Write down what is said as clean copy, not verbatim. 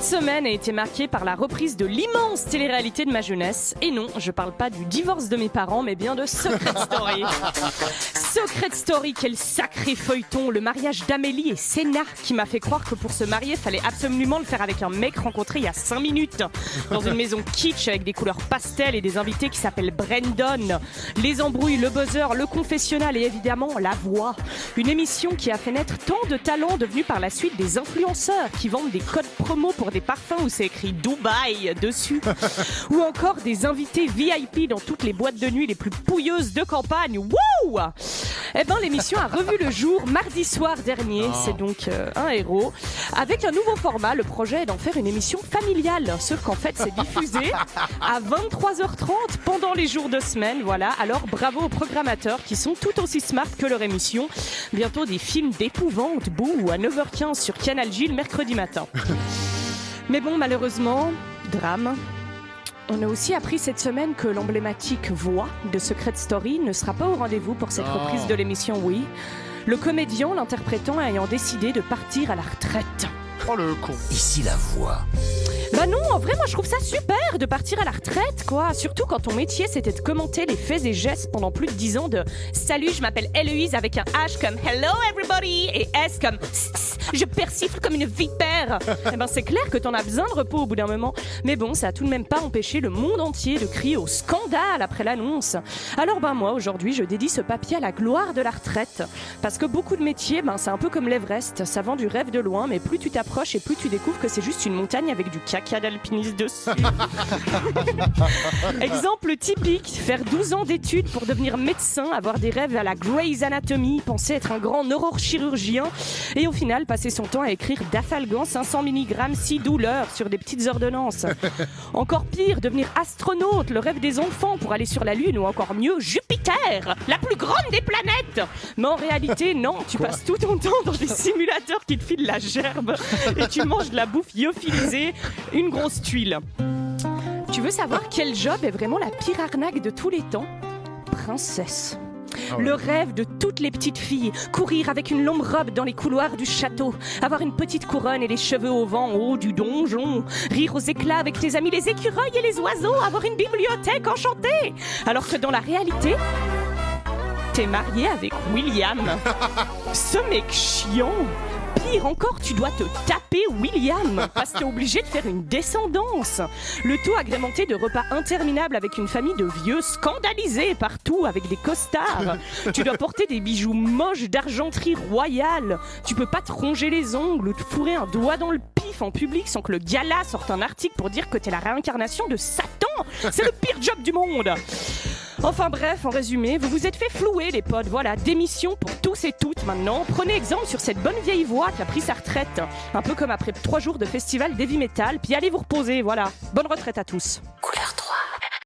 Cette semaine a été marquée par la reprise de l'immense télé-réalité de ma jeunesse. Et non, je parle pas du divorce de mes parents, mais bien de Secret Story. Secret Story, quel sacré feuilleton. Le mariage d'Amélie et Sénat qui m'a fait croire que pour se marier, fallait absolument le faire avec un mec rencontré il y a 5 minutes. Dans une maison kitsch avec des couleurs pastel et des invités qui s'appellent Brandon. Les embrouilles, le buzzer, le confessionnal et évidemment la voix. Une émission qui a fait naître tant de talents devenus par la suite des influenceurs qui vendent des codes promo pour des parfums où c'est écrit Dubaï dessus. Ou encore des invités VIP dans toutes les boîtes de nuit les plus pouilleuses de campagne. Wouh! Eh ben, l'émission a revu le jour mardi soir dernier. C'est donc un héros. Avec un nouveau format, le projet est d'en faire une émission familiale. Sauf qu'en fait, c'est diffusé à 23h30 pendant les jours de semaine. Voilà. Alors, bravo aux programmateurs qui sont tout aussi smart que leur émission. Bientôt des films d'épouvante, bouh, à 9h15 sur Canal J le mercredi matin. Mais bon, malheureusement, drame. On a aussi appris cette semaine que l'emblématique voix de Secret Story ne sera pas au rendez-vous pour cette reprise de l'émission, oui. Le comédien, l'interprétant, ayant décidé de partir à la retraite. Oh le con. Ici la voix. Bah non, en vrai, moi je trouve ça super de partir à la retraite, quoi. Surtout quand ton métier c'était de commenter les faits et gestes pendant plus de 10 ans de « Salut, je m'appelle Héloïse » avec un H comme « Hello everybody » et S comme « Je persifle comme une vipère ». Eh ben c'est clair que t'en as besoin de repos au bout d'un moment. Mais bon, ça a tout de même pas empêché le monde entier de crier au scandale après l'annonce. Alors ben moi, aujourd'hui, je dédie ce papier à la gloire de la retraite. Parce que beaucoup de métiers, ben c'est un peu comme l'Everest. Ça vend du rêve de loin, mais plus tu t'approches et plus tu découvres que c'est juste une montagne avec du caca d'alpiniste dessus. Exemple typique, faire 12 ans d'études pour devenir médecin, avoir des rêves à la Grey's Anatomy, penser être un grand neurochirurgien et au final passer son temps à écrire Dafalgan 500 mg 6 douleurs sur des petites ordonnances. Encore pire, devenir astronaute, le rêve des enfants pour aller sur la Lune ou encore mieux Jupiter, la plus grande des planètes. Mais en réalité, non, tu passes tout ton temps dans des simulateurs qui te filent la gerbe et tu manges de la bouffe lyophilisée, une grosse tuile. Tu veux savoir quel job est vraiment la pire arnaque de tous les temps ? Princesse. Le rêve de toutes les petites filles, courir avec une longue robe dans les couloirs du château, avoir une petite couronne et les cheveux au vent en haut du donjon, rire aux éclats avec tes amis les écureuils et les oiseaux, avoir une bibliothèque enchantée. Alors que dans la réalité, t'es marié avec William. Ce mec chiant. Pire encore, tu dois te taper William parce que t'es obligé de faire une descendance. Le tout agrémenté de repas interminables avec une famille de vieux scandalisés partout avec des costards. Tu dois porter des bijoux moches d'argenterie royale. Tu peux pas te ronger les ongles ou te fourrer un doigt dans le pif en public sans que le gala sorte un article pour dire que t'es la réincarnation de Satan. C'est le pire job du monde. Enfin bref, en résumé, vous vous êtes fait flouer les potes, voilà, démission pour tous et toutes maintenant. Prenez exemple sur cette bonne vieille voix qui a pris sa retraite, un peu comme après 3 jours de festival d'heavy metal, puis allez vous reposer, voilà. Bonne retraite à tous.